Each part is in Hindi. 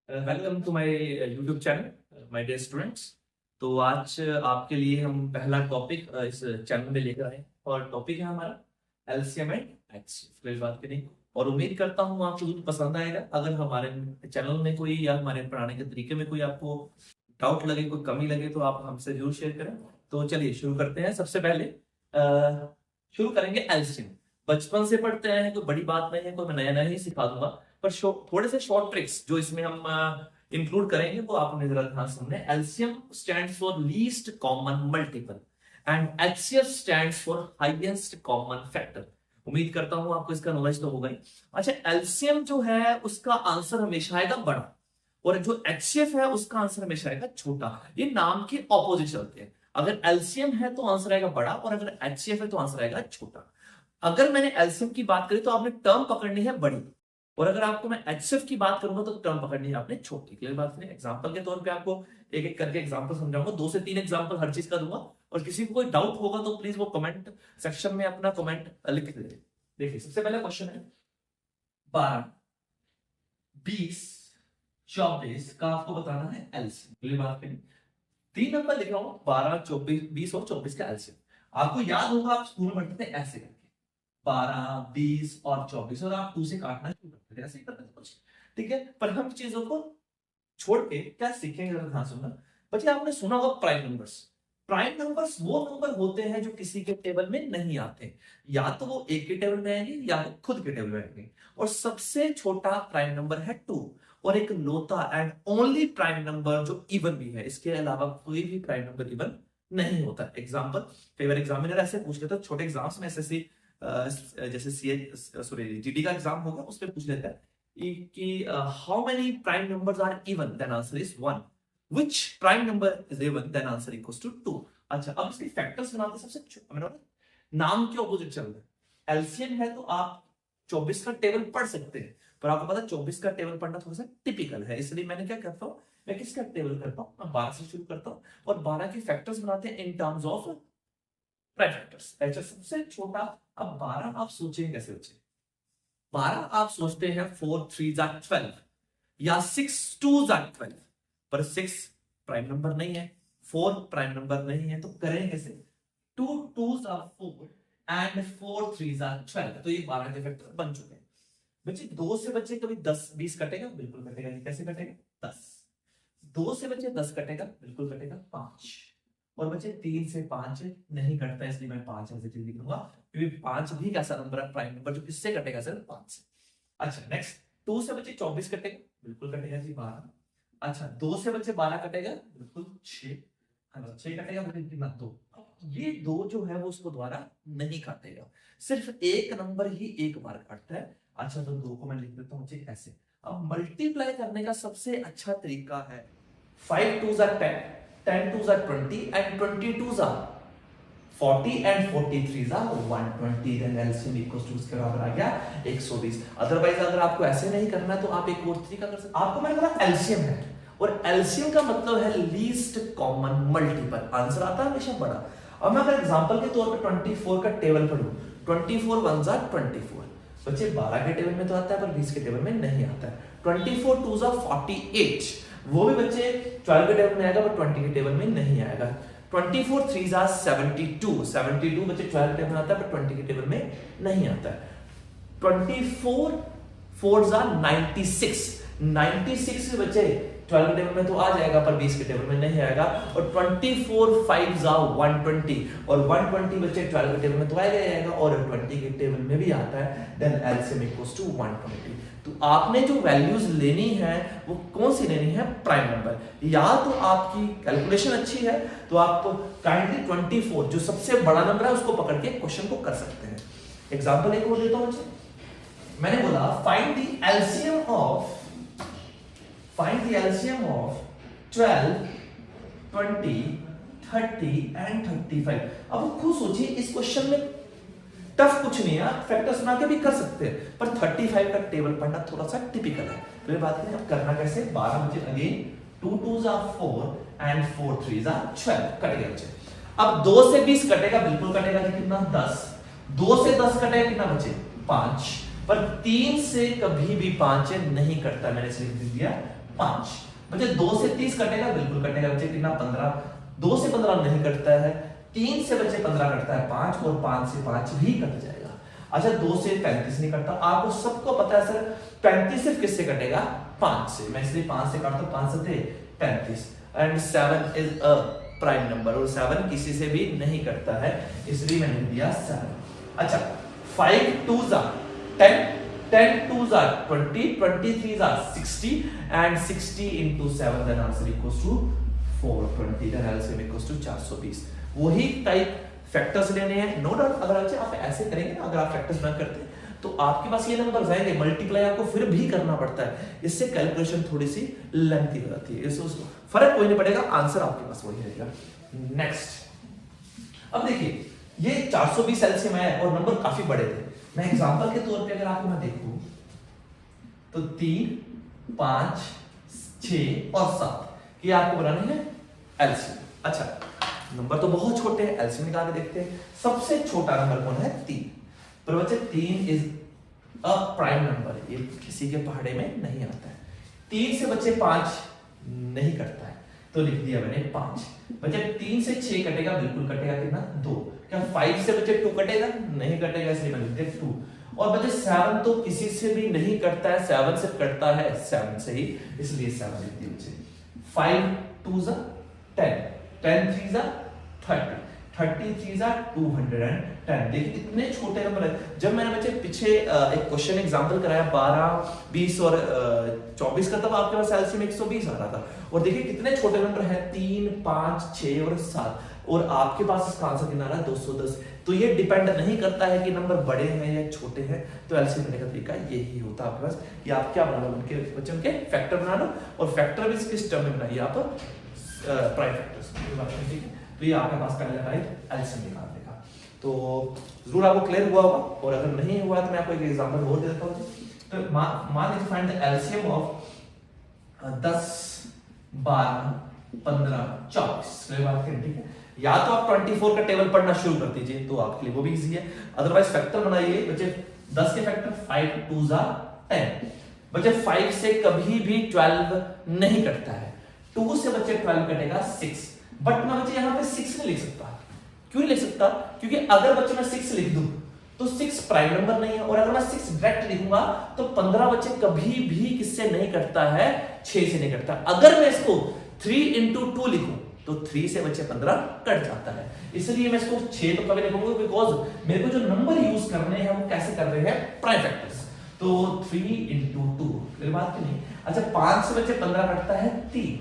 Welcome to my YouTube channel my dear students. तो आज आपके लिए हम पहला टॉपिक इस चैनल में लेकर आए हैं और टॉपिक है हमारा एलसीएम एंड एचसीएफ। कोई बात नहीं, और उम्मीद करता हूँ आपको जरूर पसंद आएगा। अगर हमारे चैनल में कोई या हमारे पढ़ाने के तरीके में कोई आपको डाउट लगे, कोई कमी लगे तो आप हमसे जरूर शेयर करें। तो चलिए शुरू करते हैं। सबसे पहले शुरू करेंगे एलसीएम। बचपन से पढ़ते हैं, कोई बड़ी बात नहीं है, कोई मैं नया नया ही सिखा दूंगा, पर थोड़े से शॉर्ट ट्रिक्स जो इसमें हम इंक्लूड करेंगे वो आपने जरा ध्यान सुनने। LCM stands for least common multiple and HCF stands for highest common factor. उम्मीद करता हूं आपको इसका नॉलेज तो होगा ही। अच्छा, एलसीएम जो है उसका आंसर हमेशा आएगा बड़ा, और जो एचसीएफ है उसका आंसर हमेशा आएगा छोटा। ये नाम के ऑपोजिट चलते हैं। अगर एलसीएम है तो आंसर आएगा बड़ा, और अगर एचसीएफ है तो आंसर आएगा छोटा। अगर मैंने एलसीएम की बात करी तो आपने टर्म पकड़नी है बड़ी, और अगर आपको मैं एचसीएफ की बात करूंगा तो टर्म पकड़नी है आपने छोटी। क्लियर बात नहीं? एग्जांपल के तौर पे आपको एक एक करके एग्जांपल समझाऊंगा, 2 से 3 एग्जांपल हर चीज का दूंगा, और किसी को कोई डाउट होगा तो प्लीज वो कमेंट सेक्शन में अपना कमेंट लिख दे। देखिए, सबसे पहला क्वेश्चन है 12, 20, 24 का आपको बताना है एलसीएम। क्लियर बात नहीं? 3 नंबर लिख रहा हूं, 12, 24, 20 और 24 का एलसीएम। आपको याद होगा आप स्कूल में पढ़ते थे ऐसे करके 12, 20 और 24, और आप 2 से काटना शुरू करते थे, ऐसे ही करते थे कुछ। ठीक है, पर हम चीजों को छोड़ के क्या सीखेंगे, जरा ध्यान सुनना। बच्चे, आपने सुना होगा प्राइम नंबर्स। प्राइम नंबर्स वो नंबर होते हैं जो किसी के टेबल में नहीं आते, या तो वो एक के टेबल में आएंगे या वो खुद के टेबल में आएंगे। और सबसे छोटा प्राइम नंबर है 2, और एक लौता एंड ओनली प्राइम नंबर जो इवन भी है। इसके अलावा कोई भी प्राइम नंबर इवन नहीं होता। एग्जाम्पल, कई बार एग्जामिनर ऐसे पूछ लेता है छोटे एग्जाम्स में, एसएससी जैसे जीडी का एग्जाम होगा, उस पर पूछ लेता है कि how many prime numbers are even, then answer is 1। Which prime number is even, then answer equals to 2। अच्छा, अब इसके फैक्टर्स बनाते हैं। सबसे मैंने नाम के ऑपोजिट चल रहा है। एलसीएम है तो आप 24 का टेबल पढ़ सकते हैं, पर आपको पता है 24 का टेबल पढ़ना थोड़ा सा टिपिकल है, इसलिए मैंने क्या करता हूं, मैं किसका टेबल करता हूं, मैं 12 से शुरू करता हूं, और 12 के फैक्टर्स बनाते हैं in terms of prime factors. अच्छा, सबसे छोटा। अब 12 आप सोचेंगे कैसे बच्चे? 12 आप सोचते हैं 4 3 are 12 या 6 2 are 12, पर 6 प्राइम नंबर नहीं है, 4 प्राइम नंबर नहीं है, तो करें कैसे? 2 2s are 4 and 4 3s are 12। तो ये 12 के फैक्टर बन चुके हैं। बच्चे, 2 से बच्चे कभी 10 20 कटेगा? बिल्कुल कटेगा। ये कैसे कटेगा? 10। 2 से बच्चे 10 कटेगा? बिल्कुल कटेगा। 5। और बच्चे 3 से 5 नहीं कटता, इसलिए मैं 5 ऐसे चीज लिखूंगा, क्योंकि 5 भी कैसा नंबर है, प्राइम नंबर, जो किससे कटेगा? सिर्फ 5 से। अच्छा, नेक्स्ट, 2 से बच्चे 24 कटेगा? बिल्कुल कटेगा जी, 12। अच्छा, 2 से बच्चे 12 कटेगा? बिल्कुल 6। 6 कटेगा, कितना? 2। ये 2 जो है वो उसको द्वारा नहीं काटेगा, सिर्फ एक नंबर ही एक बार काटता है। अच्छा, तो 2 को मैं लिख देता हूँ ऐसे। अब मल्टीप्लाई करने का सबसे अच्छा तरीका है 5 2s are 10, 10 2s are 20 and 20 2s are 40 and 43s are 120। then LCM equals to इसके बराबर आ गया 120। अदरवाइज अगर आपको ऐसे नहीं करना है तो आप एक और तरीका कर सकते। आपको मैंने बोला एलसीएम है, और एलसीएम का मतलब है लीस्ट कॉमन मल्टीपल। आंसर आता है हमेशा बड़ा। अब मैं अगर एग्जांपल के तौर पे 24 का टेबल पढ़ूं, 24 1s are 24। बच्चे, 12 के टेबल में तो आता है पर 20 के टेबल में नहीं आता है। 24 2s are 48, वो भी बच्चे 12 के टेबल में आएगा पर 20 के टेबल में नहीं आएगा। 24 3s are 72, 72 बच्चे 12 के टेबल में आता है पर 20 के टेबल में नहीं आता है। 24 4s are 96, 96 बच्चे 12 के टेबल में तो आ जाएगा पर 20 के टेबल में नहीं आएगा। और 24 5s are 120, और 120 बच्चे 12 के टेबल में तो आएगा और 20 के टेबल में भी आता है। Then LCM equals to 120। तो आपने जो वैल्यूज लेनी है वो कौन सी लेनी है? Prime number. या तो आपकी कैलकुलेशन अच्छी है तो आप काइंडली 24 जो सबसे बड़ा नंबर है उसको पकड़ के क्वेश्चन को कर सकते हैं। एग्जांपल एक और देता हूं बच्चे। मैंने बोला find the LCM of 12 20 30 and 35। अब खुद सोचिए, इस क्वेश्चन में टफ कुछ नहीं है, फैक्टर्स बना के भी कर सकते हैं, पर 35 का टेबल पढ़ना थोड़ा सा टिपिकल है। तो ये बात नहीं, अब करना कैसे? 12 बचे again, 2 2s are 4 and 4 3s are 12। Cut गया बच्चे। अब 2 से 20 कटेगा? बिल्कुल कटेगा जी, कितना? 10। 2 से 10 कटेगा, कितना बचे? 5। पर 3 से कभी भी 5 नहीं कटता, मैंने इसलिए लिख दिया 5। बच्चे 2 से 30 कटेगा, बिल्कुल कटेगा बच्चे, कितना 15। 2 से 15 नहीं कटता है, 3 से बच्चे 15 कटता है 5, और 5 से 5 भी कट जाएगा। अच्छा 2 से 35 नहीं कटता, आपको सबको पता है सर 35 सिर्फ किससे कटेगा, 5 से। मैं इसलिए 5 से काटता हूं, 5 से 35, and 7 is a prime number, और 7 किसी से भी नहीं कटता है, इसलिए मैंने दिया 7। अच्छा 5 2s are 10, 10 2s are 20, 23s are 60, and 60 into 7, then answer equals to 420, then LCM equals to 420। वही टाइप फैक्टर्स लेने हैं, नो डाउट। अगर अच्छा आप ऐसे करेंगे ना, अगर आप फैक्टर्स ना करते तो आपके पास ये नंबर आएंगे, मल्टीप्लाई आपको फिर भी करना पड़ता है, इससे कैलकुलेशन थोड़ी सी लेंथी हो जाती है, इससे फर्क कोई नहीं पड़ेगा, आंसर आपके पास वही रहेगा। नेक्स्ट, अब देखिए ये 420 एलसीएम है और नंबर काफी बड़े थे। मैं एग्जांपल के तौर पे अगर आपको मैं देखूं तो 3 5 6 और 7 ये आपको बनाने हैं एलसीएम। अच्छा नंबर तो बहुत छोटे हैं, एलसीएम निकाल के देखते हैं। सबसे छोटा नंबर कौन है, 3। पर बच्चे 3 इज अ प्राइम नंबर, ये किसी के पहाड़े में नहीं आता है। 3 से बच्चे 5 नहीं करता है, तो लिख दिया मैंने 5। बच्चे 3 से 6 कटेगा, बिल्कुल कटेगा, कितना 2। क्या 5 से बच्चे 2 कटेगा, नहीं कटेगा, इसलिए मैंने लिख दिया 2। और बच्चे 7 तो किसी से भी नहीं कटता है, 7 से कटता है 7 से ही, इसलिए 7 लिख दिया बच्चे। 5 2s are 10, 10 3s are 30, 30 3s are 210। देखिए कितने छोटे नंबर है। जब मैंने बच्चे पीछे एक क्वेश्चन एग्जांपल कराया 12 20 और 24 का, तब आपके पास एलसीएम 120 आ रहा था। और देखिए कितने छोटे नंबर है, 3 5 6 और 7, और आपके पास इसका आंसर कितना आ रहा है, 210। तो ये डिपेंड नहीं करता है कि नंबर बड़े हैं या छोटे हैं, तो एलसीएम लेने का तरीका यही होता है आपके पास कि आप क्या बना लो, उनके बच्चे उनके फैक्टर बना लो, और फैक्टर भी किस टर्म में बनाइए आप, प्राइम फैक्टर्स। ठीक है, तो ये आपके पास पहले राइट एलसीएम निकालने का। तो जरूर आपको क्लियर हुआ होगा, और अगर नहीं हुआ तो मैं आपको एक एग्जांपल और दे देता हूं। तो मान लीजिए फाइंड द एलसीएम ऑफ 10 12 15 24। कोई बात नहीं, ठीक है। या तो आप 24 का टेबल पढ़ना शुरू कर दीजिए, तो आपके लिए वो भी इजी है। अदरवाइज फैक्टर बनाइए बच्चे, 10 के फैक्टर 5 2s are 10। बच्चे 5 से कभी भी 12 नहीं कटता है, 2 से बच्चे 12 कटेगा 6। बट मैं बच्चे यहाँ पे 6 नहीं लिख सकता। क्यों नहीं लिख सकता, क्योंकि अगर बच्चे मैं 6 लिख दूं तो 6 प्राइम नंबर नहीं है, और अगर मैं 6 डायरेक्ट लिखूंगा तो 15 बच्चे कभी भी किससे नहीं कटता है, 6 से नहीं कटता। अगर मैं इसको 3 into 2 लिखूं तो 3 से बच्चे 15 कट जाता है, इसलिए मैं इसको 6 तो कभी लिखूंगा, बिकॉज मेरे को जो नंबर यूज करने हैं वो कैसे कर रहे हैं, प्राइम फैक्टर्स। तो 3 into 2, मेरी बात क्यों नहीं। अच्छा 5 से बच्चे 15 कटता है 3,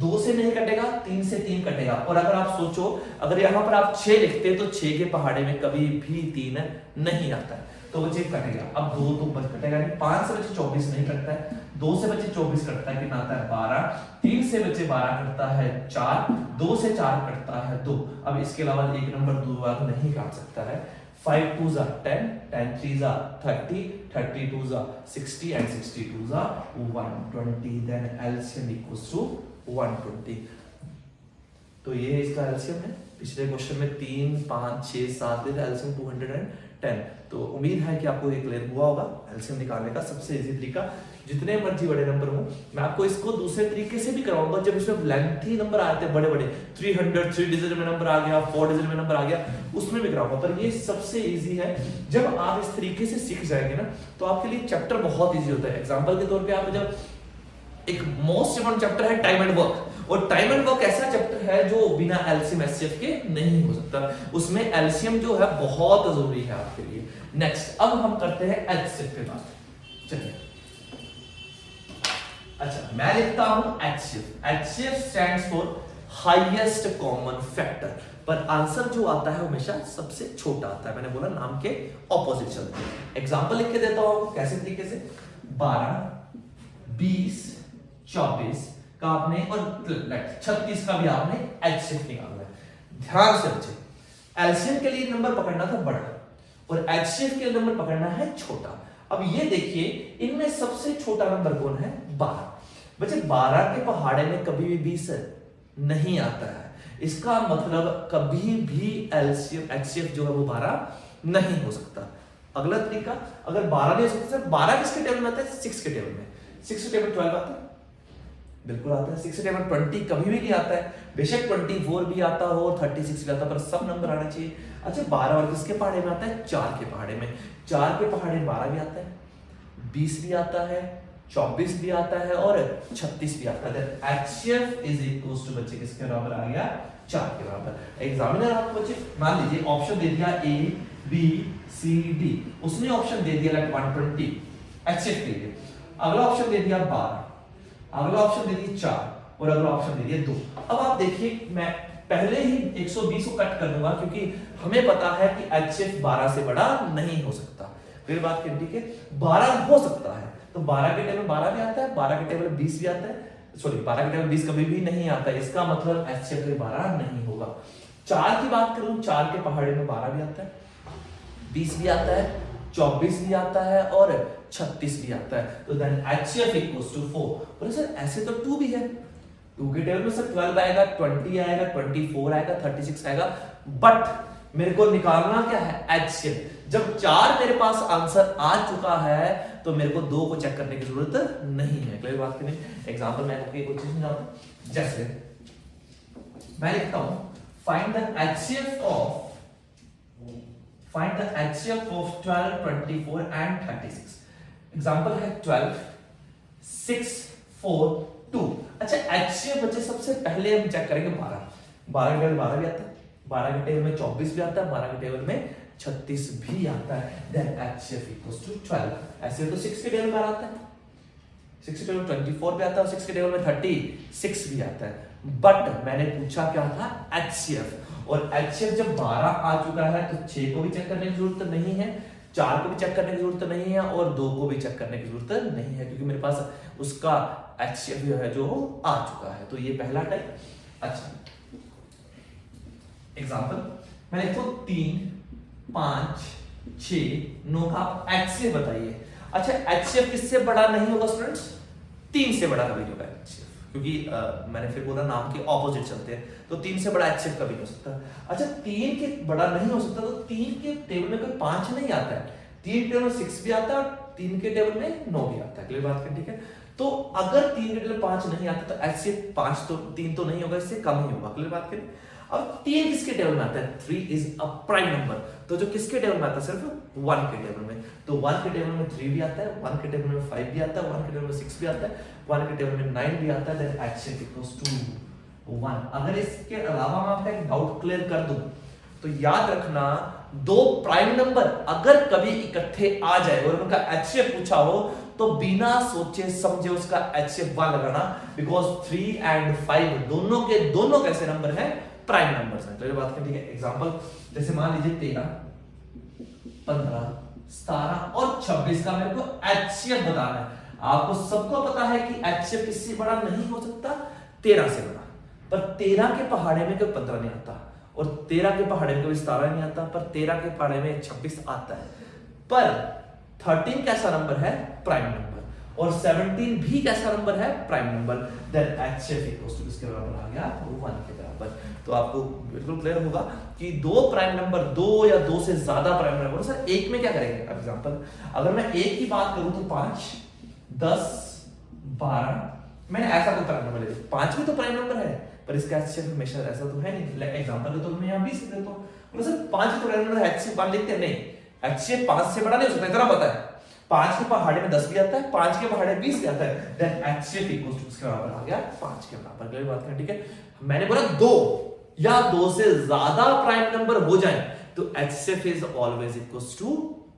2 से नहीं कटेगा, 3 से 3 कटेगा। और अगर आप सोचो, अगर यहां पर आप 6 लिखते तो 6 के पहाड़े में कभी भी 3 नहीं आता है, तो बच्चे कटेगा। अब 2 तो बच कटेगा नहीं। 5 से बच्चे 24 नहीं कटता है, 2 से बच्चे 24 कटता है, कितना आता है 12, 3 से बच्चे 12 कटता है 4, 2 से 4 कटता है 2। अब इसके अलावा एक नंबर 2 बार नहीं काट सकता है। 5 2s are 10, 10 3s are 30, 30 2s are 60, and 60 2s are 120। Then LCM equals to 120। तो ये इसका एलसीएम है। पिछले क्वेश्चन में 3 5 6 7 दे एलसीएम 210। तो उम्मीद है कि आपको ये क्लियर हुआ होगा। एलसीएम निकालने का सबसे इजी तरीका, जितने मर्जी बड़े नंबर हो, मैं आपको इसको दूसरे तरीके से भी कराऊंगा। जब इसमें लेंथी नंबर आते हैं बड़े बड़े, 300 3 डिजिट में नंबर आ गया, 4 डिजिट में नंबर आ गया, उसमें भी कराऊंगा। पर ये सबसे इजी है। जब आप इस तरीके से सीख जाएंगे ना, तो आपके लिए चैप्टर बहुत इजी होता है। एग्जाम्पल के तौर पर आप जब एक मोस्ट इंपोर्टेंट चैप्टर है टाइम एंड वर्क, और टाइम एंड वर्क ऐसा चैप्टर है जो बिना एलसीएम एचसीएफ के नहीं हो सकता। उसमें एलसीएम जो है बहुत जरूरी है आपके लिए। नेक्स्ट, अब हम करते हैं एचसीएफ पे बात। चलिए, अच्छा मैं लिखता हूं HCF. HCF stands for highest common factor, पर आंसर जो आता है हमेशा सबसे छोटा आता है। मैंने बोला नाम के ऑपोजिट चलते हैं। एग्जांपल लिख के देता हूं कैसे तरीके से। 12 20 24 का आपने, और 36 का भी आपने एचसीएफ निकालना है। ध्यान से बच्चे, एलसीएम के लिए नंबर पकड़ना था बड़ा, और एचसीएफ के लिए नंबर पकड़ना है छोटा। अब ये देखिए, इनमें सबसे छोटा नंबर कौन है, 12। बच्चे 12 के पहाड़े में कभी भी 20 नहीं आता है, इसका मतलब कभी भी एलसीएम एचसीएफ जो है वो 12 नहीं हो सकता। अगला तरीका, अगर 12 नहीं हो सकता, 12 किसके टेबल में आता है, 6 के टेबल में। 6 के टेबल 12 आता है, बिल्कुल आता है। 6 के टेबल 20 कभी भी नहीं आता है, बेशक 24 भी आता हो और 36 भी आता है, पर सब नंबर आना चाहिए। अच्छा 12 और किसके पहाड़े में आता है? 4 के पहाड़े में। 4 के पहाड़े 12 भी आता है, 20 भी आता है, 24 भी आता है और 36 भी आता है। HCF इज इक्वल्स टू बच्चे किसके बराबर आ गया? 4 के बराबर। एग्जामिनर आपको बच्चे मान लीजिए ऑप्शन दे दिया A B C D, उसने ऑप्शन दे दिया लाइक 120 HCF के लिए, अगला ऑप्शन दे दिया 12, अगला ऑप्शन दे दिया 4 और अगला ऑप्शन दे दिया 2। अब आप देखिए मैं पहले ही 120 को कट कर दूंगा क्योंकि हमें पता है कि HCF 12 से बड़ा नहीं हो सकता। फिर बात करें ठीक है, 12 हो सकता है तो 12 के टेबल 12 भी आता है, 12 के टेबल 20 भी आता है, सॉरी 12 के टेबल 20 कभी भी नहीं आता है, इसका मतलब HCF 12 नहीं होगा। 4 की बात करूं, 4 के पहाड़े में 12 भी आता है, 20 भी आता है, 24 भी आता है और 36 भी आता है, तो देन HCF इक्वल्स टू 4। बोले सर ऐसे तो 2 भी है, 2 के टेबल में सर 12 आएगा, 20 आएगा, 24 आएगा, 36 आएगा, बट मेरे को निकालना क्या है? HCF। जब 4 मेरे पास आंसर आ चुका है तो मेरे को 2 को चेक करने की जरूरत नहीं है। क्लियर बात करनी। एग्जांपल मैं आपको एक चीज समझाऊं, जैसे मैं लिखता हूं find the HCF of 12, 24 and 36। Example है 12, 6, 4, 2। अच्छा HCF बच्चे सबसे पहले हम चेक करेंगे 12 के टेबल 12 भी आता है, 12 के टेबल में 24 भी आता है, 12 के टेबल में 36 भी आता है, देन HCF इक्वल्स टू 12। ऐसे तो 6 के टेबल में आता है, 6 के टेबल में 24 भी आता है और 6 के टेबल में 36 भी आता है, बट मैंने पूछा क्या था? HCF। और HCF जब 12 आ चुका है तो 6 को भी चेक करने की जरूरत नहीं है, 4 को भी चेक करने की जरूरत नहीं है और 2 को भी चेक करने की जरूरत नहीं है, क्योंकि मेरे पास उसका HCF जो है जो आ चुका है। तो ये पहला टाइप। अच्छा एग्जांपल मैं लिखता हूं 3, 5, 6, 9 का HCF बताइए। अच्छा HCF किससे बड़ा नहीं होगा स्टूडेंट्स? 3 से बड़ा कभी नहीं होगा HCF, क्योंकि मैंने फिर बोला नाम के ऑपोजिट चलते हैं, तो 3 से बड़ा HCF कभी नहीं हो सकता। अच्छा 3 के बड़ा नहीं हो सकता तो 3 के टेबल में कोई 5 नहीं आता है, 3 के टेबल में 6 भी आता है और 3 के टेबल में 9 भी आता है। क्लियर बात कर ठीक है। तो अगर 3 के टेबल 5 नहीं आता तो HCF 5 तो 3 तो नहीं होगा, इससे कम ही होगा। क्लियर बात करें। अब 3 किसके टेबल में आता है? 3 इज अ प्राइम नंबर, तो जो किसके टेबल में आता है? सिर्फ 1 के टेबल में। तो 1 के टेबल में 3 भी आता है, 1 के टेबल में 5 भी आता है, 1 के टेबल में 6 भी आता है, 1 के टेबल में 9 भी आता है, देन HCF इक्वल्स टू 1। अगर इसके अलावा मैं आपका एक डाउट क्लियर कर दूं तो याद रखना, 2 प्राइम नंबर अगर कभी इकट्ठे आ जाए और उनका HCF पूछा हो तो बिना सोचे समझे उसका HCF 1 लगाना, बिकॉज 3 एंड 5 दोनों के दोनों कैसे नंबर हैं? प्राइम नंबर्स हैं। क्लियर बात करें ठीक है। एग्जांपल जैसे मान लीजिए 13, 15, 17 और 26 का मेरे को HCF बताना है। आपको सबको पता है कि HCF किससे बड़ा नहीं हो सकता? 13 से बड़ा, पर 13 के पहाड़े में कभी 15 नहीं आता और 13 के पहाड़े में कभी 17 नहीं आता, पर 13 के पहाड़े में 26 आता है। पर 13 कैसा नंबर है? Prime number. और 17 भी कैसा नंबर है? Prime number. Then HCF equals to किसके बराबर आ गया? 1 के बराबर। तो आपको बिल्कुल क्लियर होगा कि 2 प्राइम नंबर, 2 या 2 से ज्यादा प्राइम नंबर, सर एक में क्या करेंगे? एग्जांपल अगर मैं एक की बात करूं तो 5, 10, 12, मैंने ऐसा कोई प्राइम नंबर ले लिया, 5 भी तो प्राइम नंबर है, पर इसका HCF हमेशा ऐसा तो है नहीं। एग्जांपल तो मैं यहां 20 लिख देता हूं, सर 5 भी तो प्राइम नंबर है, HCF 1 लिखते हैं नहीं, HCF 5 से बड़ा नहीं हो सकता, इतना पता है। 5 के पहाड़े में 10 भी आता है, 5 के पहाड़े में 20 भी आता है, देन HCF इक्वल्स टू इसके बराबर आ गया 5 के बराबर। क्लियर बात करें ठीक है। मैंने बोला 2 या 2 से ज्यादा प्राइम नंबर हो जाए तो HCF is always equals to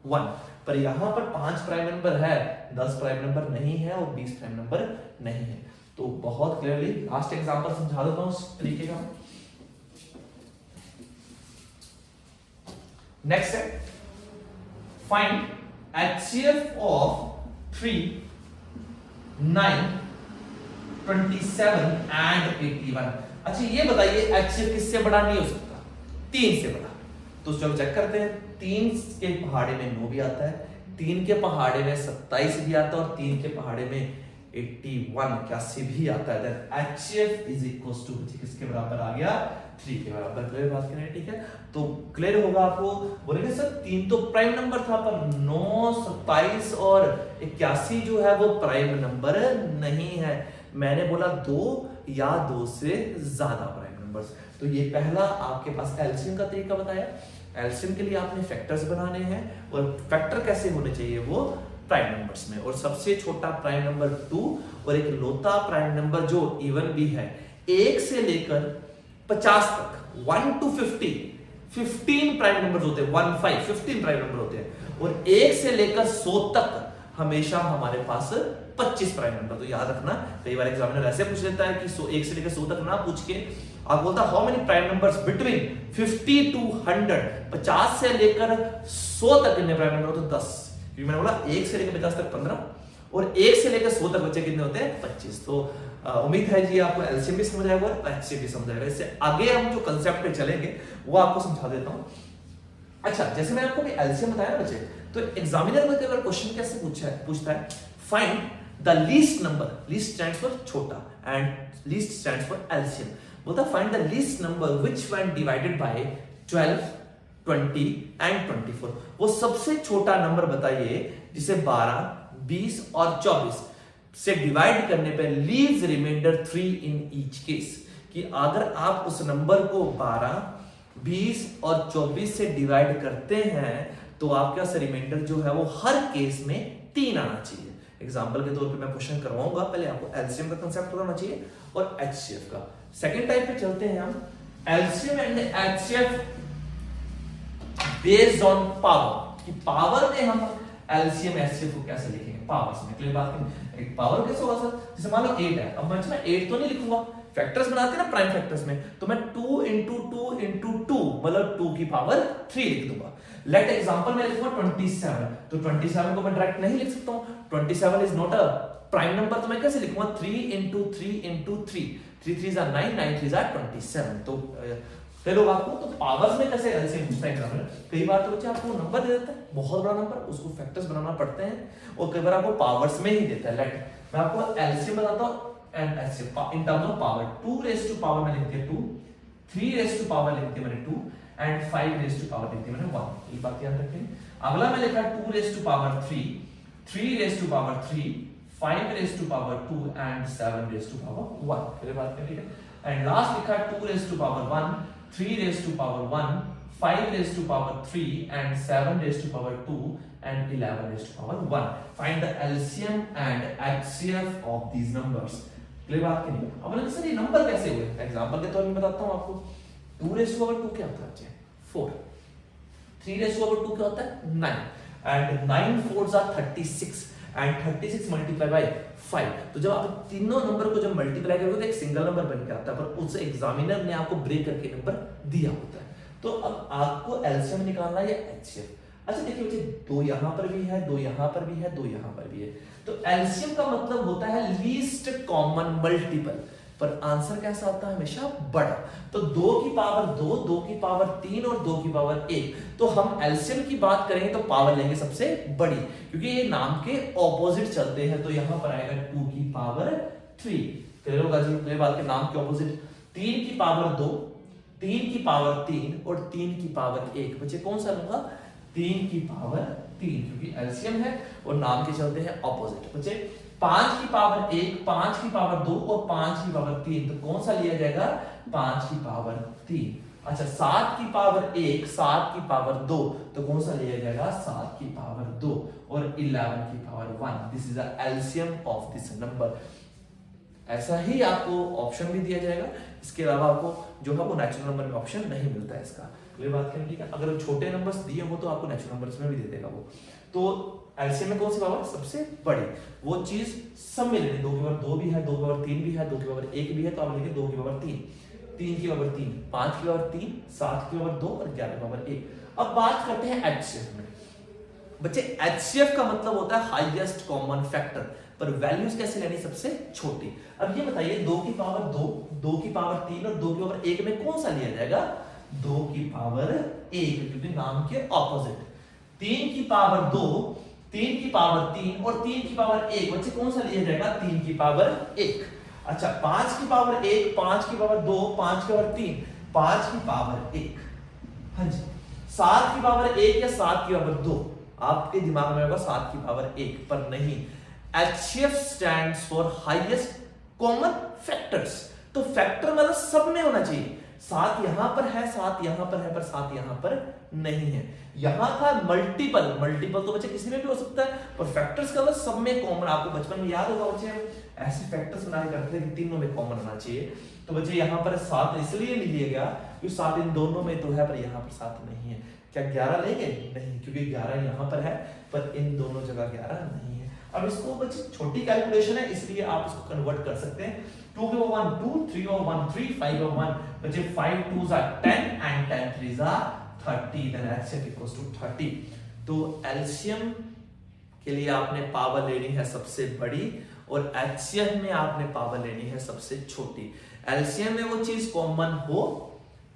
1, पर यहां पर 5 प्राइम नंबर है, 10 प्राइम नंबर नहीं है और 20 प्राइम नंबर नहीं है। तो बहुत क्लियरली लास्ट एग्जांपल समझा देता हूं इस तरीके का। नेक्स्ट है फाइंड HCF of 3, 9, 27 and 81। अच्छा ये बताइए HCF किससे बड़ा नहीं हो सकता? 3 से बड़ा। तो चलो चेक करते हैं। 3 के पहाड़े में 9 भी आता है, 3 के पहाड़े में 27 भी आता है और 3 के पहाड़े में 81 भी आता है। HCF इज इक्वल्स टू किसके बराबर आ गया? 3 के बराबर। क्लियर बात करें ठीक है। तो क्लियर होगा आपको। बोलेंगे सर 3 तो प्राइम नंबर था, पर 9, 27 और 81 जो है वो प्राइम नंबर नहीं है। मैंने बोला 2 या 2 से ज्यादा प्राइम नंबर्स। तो ये पहला आपके पास एलसीएम का तरीका बताया। एलसीएम के लिए आपने फैक्टर्स बनाने हैं और फैक्टर कैसे होने चाहिए, वो प्राइम नंबर्स में, और सबसे छोटा प्राइम नंबर 2 और एक लौता प्राइम नंबर जो इवन भी है 1 से लेकर 50 तक, 1 to 50, 15 प्राइम नंबर होते हैं, 15 प्राइम नंबर होते हैं, और 1 से लेकर 100 तक हमेशा हमारे पास 25 प्राइम नंबर। तो याद रखना, कई बार एग्जामिनर ऐसे पूछ लेता है कि 1 से लेकर 100 तक ना पूछ के आप बोलता how many prime numbers between 50 to 100, 50 से लेकर 100 तक कितने प्राइम नंबर होते हैं, 10। क्योंकि मैंने बोला 1 से लेकर 50 तक 15 और 1 से लेकर 100 तक बच्चे कितने होते हैं, 25। तो उम्मीद है जी आपको एलसीएम भी समझ आएगा और एचसीएफ भी समझ आएगा। इससे आगे हम जो कंसेप्ट पे चलेंगे वो आपको समझा देता हूं। अच्छा, जैसे मैंने आपको एलसीएम बताया बच्चे, तो एग्जामिनर में अगर क्वेश्चन कैसे पूछता है, find the least number, least stands for छोटा and least stands for LCM, बोलता find the least number which when divided by 12, 20 and 24। वो सबसे छोटा नंबर बताइए जिसे 12, 20 और 24 से डिवाइड करने पर leaves remainder 3 in each case, कि अगर आप उस नंबर को 12, 20 और 24 से डिवाइड करते हैं तो आपके पास रिमाइंडर जो है वो हर केस में 3 आना चाहिए। एग्जांपल के तौर पे मैं क्वेश्चन करवाऊंगा, पहले आपको एलसीएम का कांसेप्ट पता होना चाहिए और एचसीएफ का। सेकंड टाइप पे चलते हैं हम, LCM and HCF based on power, कि पावर में हम एलसीएम एचसीएफ को कैसे लिखेंगे, पावर्स में। क्लियर बात है, एक पावर कैसे होगा सर, जैसे मान लो 8 है, अब मैं 8 तो नहीं लिखूंगा, फैक्टर्स बनाते हैं ना प्राइम फैक्टर्स में, तो मैं 2 into 2 into 2 मतलब 2 की पावर 3 लिख दूंगा। लेट एग्जांपल में लिखूंगा 27, तो 27 को मैं डायरेक्ट नहीं लिख सकता हूं, 27 is not a prime number, तो मैं कैसे लिखूंगा 3 into 3 into 3, 3 3s are 9, 9 3s are 27। तो लोग आपको तो पावर्स में कैसे एलसीएम पूछता है एग्जामिनर, कई बार तो बच्चे आपको नंबर दे देता है बहुत बड़ा नंबर, उसको फैक्टर्स बनाना पड़ते हैं, और कई बार आपको पावर्स में ही देता है। लेट मैं आपको एलसीएम बताता हूं and HCF in terms of power. 2 raised to power में लिख दिया 2, 3 raised to पावर लिख दिया मैंने 2 एंड 5 raised to पावर लिख दिया मैंने 1। ये बात याद रखें। अगला मैं लिखा 2 raised to power 3, 3 raised to power 3, 5 raised to power 2 and 7 raised to power 1। ये बात ठीक है। एंड लास्ट लिखा 2 raised to power 1, 3 raised to power 1, 5 raised to power 3 and 7 raised to power 2 and 11 raised to power 1। Find the LCM and HCF of these numbers। Clear बात की नहीं? अब बोले सर ये नंबर कैसे हुए? एग्जांपल के तौर पे बताता हूं आपको। 2 raised to पावर 2 क्या होता है? 4। 3 raised to पावर 2 क्या होता है? 9 and 9 4s are 36 and 36 multiplied by 5। तो जब आप तीनों नंबर को जब मल्टीप्लाई करोगे तो एक सिंगल नंबर बन के आता है, पर उस एग्जामिनर ने आपको ब्रेक करके नंबर दिया होता है। तो अब आपको एलसीएम निकालना है या एचसीएफ। अच्छा देखिए बच्चे, 2 यहां पर भी है, 2 यहां पर भी है, 2 यहां पर भी है, तो एलसीएम का मतलब होता है लीस्ट कॉमन मल्टीपल, पर आंसर कैसा आता है? हमेशा बड़ा। तो 2 की पावर 2, 2 की पावर 3 और 2 की पावर 1। तो हम एलसीएम की बात करेंगे तो पावर लेंगे सबसे बड़ी, क्योंकि ये नाम के ऑपोजिट चलते हैं। तो यहां पर आएगा 2 की पावर 3। क्लियर होगा जी? तो ये बात के नाम के ऑपोजिट। 3 की पावर 2, 3 की पावर 3 और 3 की पावर 1। बच्चे कौन सा लूंगा? 3 की पावर 3, क्योंकि एलसीएम है और नाम के चलते हैं ऑपोजिट। बच्चे 5 की पावर 1, 5 की पावर 2 और 5 की पावर 3, तो कौन सा लिया जाएगा? 5 की पावर 3। अच्छा 7 की पावर 1, 7 की पावर 2, तो कौन सा लिया जाएगा? 7 की पावर 2 और 11 की power 1। This is the LCM of this number. ऐसा ही आपको ऑप्शन भी दिया जाएगा। इसके अलावा आपको जो है वो नेचुरल नंबर में ऑप्शन नहीं मिलता है इसका। क्लियर बात करें? ठीक है। अगर छोटे नंबर्स दिए हो तो आपको नेचुरल नंबर्स में भी दे देगा वो। तो एलसीएम में कौन सी पावर सबसे बड़ी, वो चीज सब में लेनी। 2 की पावर 2 भी है, 2 की पावर 3 भी है, 2 की पावर 1 भी है, तो आप लिखेंगे 2 की पावर 3, 3 की पावर 3, 5 की पावर 3, 7 की पावर 2 और 11 की पावर 1। अब बात करते हैं एचसीएफ में। बच्चे एचसीएफ का मतलब होता है हाईएस्ट कॉमन फैक्टर, पर वैल्यूज कैसे लेनी? सबसे छोटी। अब ये बताइए 2 की पावर 2, 2 की पावर 3 और 2 की पावर 1 में कौन सा लिया जाएगा? 2 की पावर 1, क्योंकि नाम के ऑपोजिट। 3 की पावर 2, 3 की पावर 3 और 3 की पावर 1। बच्चे कौन सा लिया जाएगा? 3 की पावर 1। अच्छा 5 की पावर 1, 5 की पावर 2, 5 की पावर 3, 5 की पावर 1। हाँ जी। 7 की पावर 1 या 7 की पावर 2, आपके दिमाग में होगा 7 की पावर 1, पर नहीं। HCF stands for highest common factors. तो फैक्टर मतलब सब में होना चाहिए, 7 यहां पर है, 7 यहां पर है, पर 7 यहां पर नहीं है। यहां था मल्टीपल, मल्टीपल तो बच्चे किसी में भी हो सकता है, पर फैक्टर्स का मतलब सब में कॉमन। आपको बचपन में याद होगा बच्चे, हम ऐसे फैक्टर्स बनाया करते थे कि तीनों में कॉमन होना चाहिए। तो बच्चे यहाँ पर 7 इसलिए नहीं लिया गया क्योंकि 7 इन दोनों में तो है, पर यहाँ पर 7 नहीं है। क्या 11 लेंगे? नहीं, क्योंकि 11 यहाँ पर है, पर इन दोनों जगह 11 नहीं है। अब इसको बच्चे छोटी कैलकुलेशन है, इसलिए आप इसको कन्वर्ट कर सकते हैं। 2 के over 1 2, 3 over 1 3, 5 over 1 बच्चे 5 2s are 10 and 10 3s are 30, then HCF equals to 30। तो एलसीएम के लिए आपने पावर लेनी है सबसे बड़ी और HCF में आपने पावर लेनी है सबसे छोटी। एलसीएम में वो चीज कॉमन हो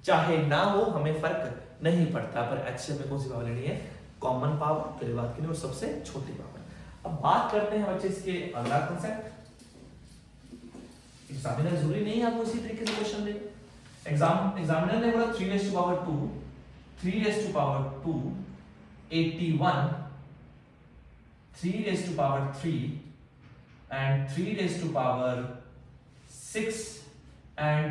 चाहे ना हो, हमें फर्क नहीं पड़ता, पर HCF में कौन सी पावर लेनी है? कॉमन पावर, पहले बात की, और सबसे छोटी पावर। अब बात करते हैं बच्चे इसके अगला कांसेप्ट। एग्जामिनर जरूरी नहीं है आपको इसी तरीके से क्वेश्चन दे। एग्जामिनर ने बोला 3 raised to power 2, 3 raised to power 2, 81, 3 raised to power 3 and 3 raised to power 6 and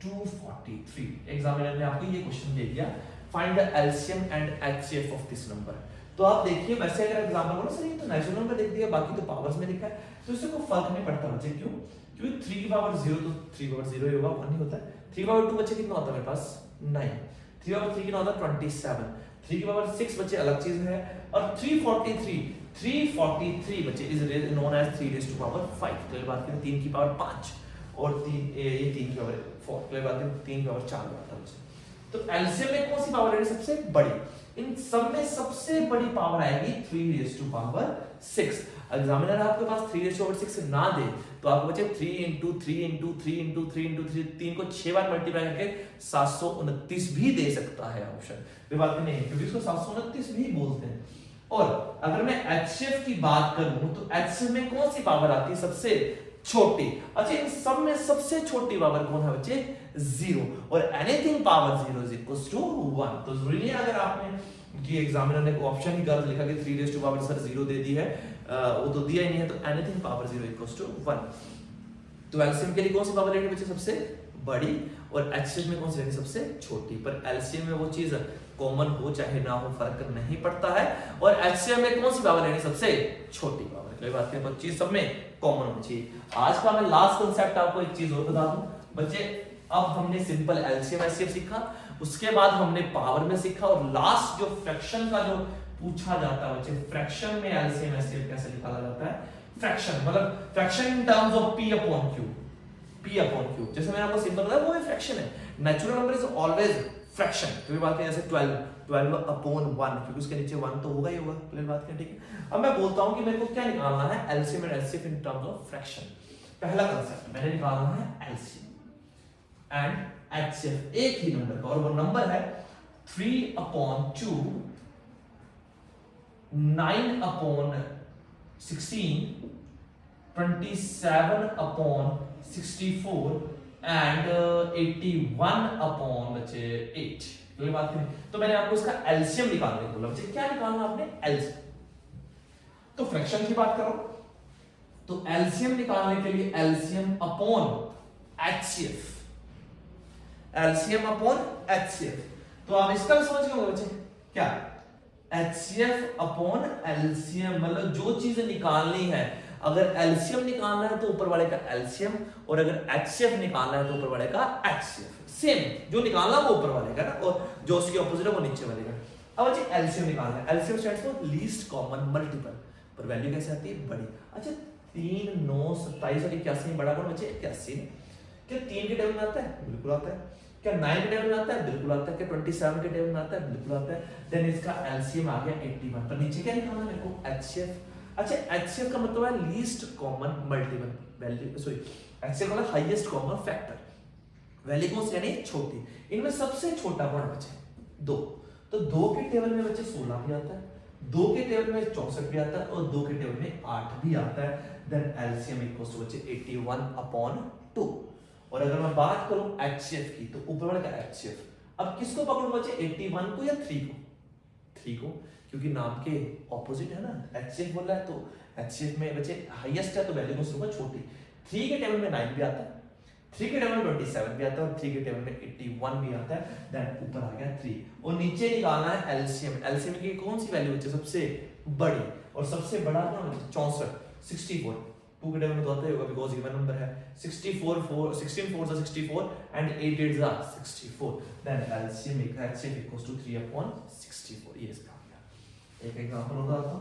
243। Examiner ने आपको ये क्वेश्चन दे दिया, find the LCM and HCF of this number. तो आप देखिए, वैसे अगर एग्जाम्पल बोलो सर ये तो नेचुरल नंबर लिख दिया, बाकी तो पावर्स में लिखा है, तो इससे कोई फर्क नहीं पड़ता बच्चे। क्यों? क्योंकि 3 की पावर 0 तो 3 पावर 0 ही होगा, 1 ही होता है। 3 पावर 2 बच्चे कितना होता है मेरे पास? 9। 3 पावर 3 कितना होता है? 27। 3 की पावर 6 बच्चे अलग चीज है, और 343 बच्चे is known as 3 raised to power 5। तो ये बात करें 3 की पावर 5 और 3 की पावर 4, तो ये बात करें 3 की पावर 4 आता है बच्चे। तो एलसीएम में कौन सी पावर है सबसे बड़ी? इन सब में सबसे बड़ी पावर आएगी 3 raised to power 6। एग्जामिनर आपके पास 3 raised to power 6 ना दे तो आपको बचे 3 into 3 into 3 into 3 into 3, 3 को 6 बार मल्टीप्लाई करके 729 भी दे सकता है ऑप्शन। कोई बात नहीं है, क्योंकि इसको 729 भी बोलते हैं। और अगर मैं HCF की बात करूं तो HCF में कौन सी पावर आती है सबसे छोटी? अच्छा, इन सब में सबसे छोटी पावर कौन है बच्चे? 0। और anything power 0 is equals to 1। तो जरूरी नहीं अगर आपने कि एग्जामिनर ने ऑप्शन ही गलत लिखा कि 3 raised to power सर 0 दे दी है, वो तो दिया ही नहीं है, तो एनीथिंग पावर 0 इक्वल्स टू 1। तो एलसीएम के लिए कौन सी पावर लेनी बच्चे? सबसे बड़ी। और एचसीएफ में कौन सी लेनी? सबसे छोटी। पर एलसीएम में वो चीज कॉमन हो चाहे ना हो फर्क नहीं पड़ता है, और एचसीएफ में कौन सी पावर लेनी? सबसे छोटी पावर। कोई बात नहीं, पर चीज सब में कॉमन होनी चाहिए। आज का मैं लास्ट कांसेप्ट आपको एक चीज और बता दूं बच्चे। अब हमने सिंपल एलसीएम एचसीएफ सीखा, उसके बाद हमने पावर में सीखा, और लास्ट जो फ्रैक्शन का जो पूछा जाता है बच्चे, फ्रैक्शन में एलसीएम एचसीएफ कैसे निकाला जाता है? फ्रैक्शन मतलब fraction in terms of p upon q। p upon q जैसे मैंने आपको सिंपल बताया, वो भी फ्रैक्शन है। Natural number is always fraction. क्योंकि बात है जैसे 12 अपॉन 1, क्योंकि उसके नीचे 1 तो होगा ही होगा। क्लियर बात है? ठीक है। अब मैं बोलता हूं कि मेरे को क्या निकालना है? LCM and HCF in terms of fraction. पहला कांसेप्ट मैंने निकालना है एलसीएम एंड एचसीएफ एक ही नंबर का, और वो नंबर है 3 upon 2, 9 upon 16, 27 upon 64 and 81 upon बच्चे 8। तो ये बात करें तो मैंने आपको इसका एलसीएम निकालने को बोला बच्चे। क्या निकालना आपने? एलसीएम। तो फ्रैक्शन की बात करो तो एलसीएम निकालने के लिए LCM upon HCF, LCM upon HCF. तो आप इसका भी समझ गए बच्चे क्या? एचसीएफ अपॉन एलसीएम मतलब जो चीज निकालनी है, अगर एलसीएम निकालना है तो ऊपर वाले का एलसीएम, और अगर एचसीएफ निकालना है तो ऊपर वाले का एचसीएफ। सेम जो निकालना वो ऊपर वाले का ना, और जो उसके ऑपोजिट है वो नीचे वाले का। अब बच्चे एलसीएम निकालना है। LCM stands for least common multiple, पर वैल्यू कैसे आती है? बड़ी। अच्छा 3 9 27 और 81 में बड़ा कौन बच्चे? 81। क्या 3 के टेबल में आता है? बिल्कुल आता है। क्या 9 के टेबल में आता है? बिल्कुल आता है। क्या 27 के टेबल में आता है? बिल्कुल आता है। देन इसका एलसीएम आ गया 81। पर नीचे क्या निकालना है मेरे को? एचसीएफ। अच्छा एचसीएफ का मतलब है least common multiple value, sorry HCF का मतलब हाईएस्ट कॉमन फैक्टर। वैल्यू कौन सी? यानी छोटी। इनमें सबसे छोटा कौन बचे? 2। तो 2 के टेबल में बच्चे 16 भी आता है, 2 के टेबल में 64 भी आता है, और 2 के टेबल में 8 भी आता है। देन एलसीएम इक्वल्स टू बच्चे 81 अपॉन 2। और अगर मैं बात करूं एचसीएफ की तो ऊपर वाले का एचसीएफ। अब किसको पकड़ूं बच्चे? 81 को या 3 को? 3 को, क्योंकि नाम के ऑपोजिट है ना। एचसीएफ बोल रहा है तो एचसीएफ में बच्चे हाईएस्ट है तो वैल्यू को सुनूंगा छोटी। 3 के टेबल में 9 भी आता है, 3 के टेबल में 27 भी आता है और 3 के टेबल में 81 भी आता है। देन ऊपर आ गया 3 और नीचे निकालना है एलसीएम। एलसीएम की कौन सी वैल्यू बच्चे सबसे बड़ी, और सबसे बड़ा ना 64 64 2 के टेबल में तो आता ही होगा बिकॉज इवन नंबर है। 64 4 16 4 is 64 and 8 8 is 64। Then LCM HCF equals to 3/64। ये इसका आ गया। एक एग्जांपल होगा आपका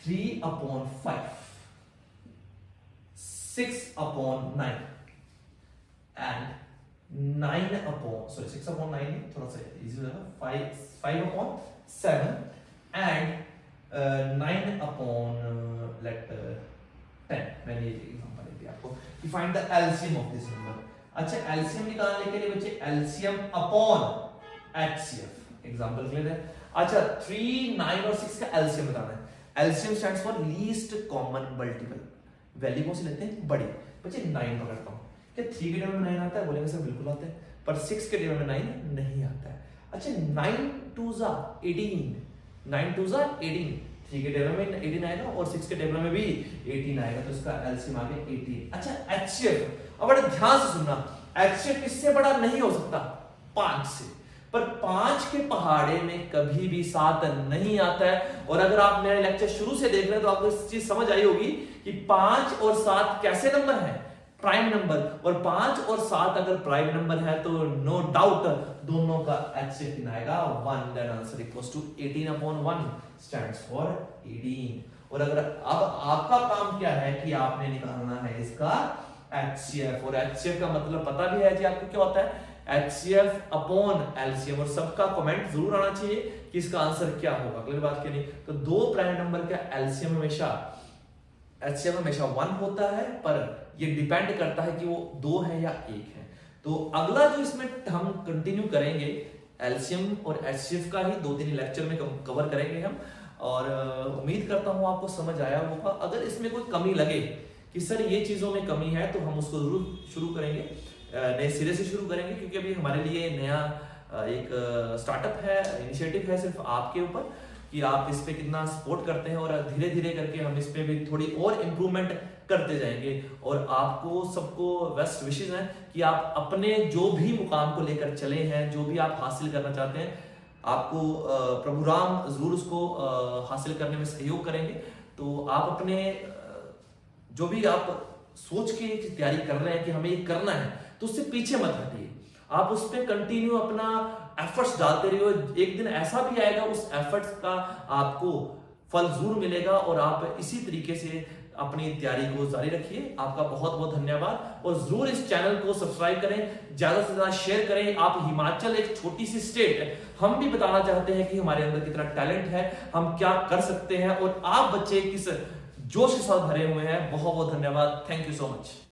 3/5 6/9 and 6/9 नहीं, थोड़ा सा इजी हो जाएगा, 5/7 and 9/10। मैंने ये एग्जांपल दिया आपको कि find the LCM of this number. अच्छा, एलसीएम निकालने के लिए बच्चे LCM upon HCF example clear है। अच्छा, 3 9 और 6 का एलसीएम बताना है। LCM stands for least common multiple. Value कौन सी लेते हैं, बड़ी। बच्चे 9 पकड़ता हूं, क्या 3 के टेबल में 9 आता है, बोलेंगे सर बिल्कुल आता है, पर 6 के टेबल में 9 नहीं आता है। अच्छा, 9 2 जा 18, 9 2 जा 18, 3 के टेबल में 18 आएगा और 6 के टेबल में भी 18 आएगा, तो इसका एलसीएम आ गया 18। अच्छा, एचसीएफ, अब बड़े ध्यान से सुनना, एचसीएफ किससे बड़ा नहीं हो सकता, 5 से, पर 5 के पहाड़े में कभी भी 7 नहीं आता है। और अगर आप मेरा लेक्चर शुरू से देख रहे हैं तो आपको इस चीज समझ आई होगी कि 5 और 7 कैसे नंबर है, प्राइम नंबर, और 5 और 7 अगर प्राइम नंबर है तो नो डाउट दोनों का एचसीएफ आएगा 1। देन answer equals to 18/1 stands for 18। और अगर अब आपका काम क्या है कि आपने निकालना है इसका एचसीएफ, और एचसीएफ का मतलब पता भी है जी आपको क्या होता है, HCF अपॉन एलसीएम। और सबका कमेंट जरूर आना चाहिए कि इसका आंसर क्या होगा, अगली बात क्या नहीं। तो दो प्राइम नंबर का एलसीएम हमेशा HCF हमेशा 1 होता है, पर ये डिपेंड करता है कि वो 2 है या 1 है। तो अगला जो इसमें हम कंटिन्यू करेंगे एलसीएम और HCF का ही 2-3 लेक्चर में कवर करेंगे हम, और उम्मीद करता हूं आपको समझ आया होगा। अगर इसमें कोई कमी लगे कि सर ये चीजों में कमी है तो हम उसको जरूर शुरू करेंगे, नए सिरे से शुरू करेंगे, क्योंकि अभी हमारे लिए नया एक स्टार्टअप है, इनिशिएटिव है सिर्फ आपके ऊपर कि आप इस पे कितना सपोर्ट करते हैं, और धीरे धीरे करके हम इस पे भी थोड़ी और इम्प्रूवमेंट करते जाएंगे। और आपको सबको बेस्ट विशेस हैं कि आप अपने जो भी मुकाम को लेकर चले हैं, जो भी आप हासिल करना चाहते हैं, आपको प्रभु राम जरूर उसको हासिल करने में सहयोग करेंगे। तो आप अपने जो भी आप सोच के तैयारी कर रहे हैं कि हमें ये करना है, तो उससे पीछे मत हटिए, आप उस पर कंटिन्यू अपना एफर्ट्स डालते रहिए। एक दिन ऐसा भी आएगा उस एफर्ट्स का आपको फल जरूर मिलेगा, और आप इसी तरीके से अपनी तैयारी को जारी रखिए। आपका बहुत बहुत धन्यवाद, और जरूर इस चैनल को सब्सक्राइब करें, ज्यादा से ज्यादा शेयर करें। आप हिमाचल एक छोटी सी स्टेट है, हम भी बताना चाहते हैं कि हमारे अंदर कितना टैलेंट है, हम क्या कर सकते हैं, और आप बच्चे किस जोश के साथ भरे हुए हैं। बहुत बहुत धन्यवाद, थैंक यू सो मच।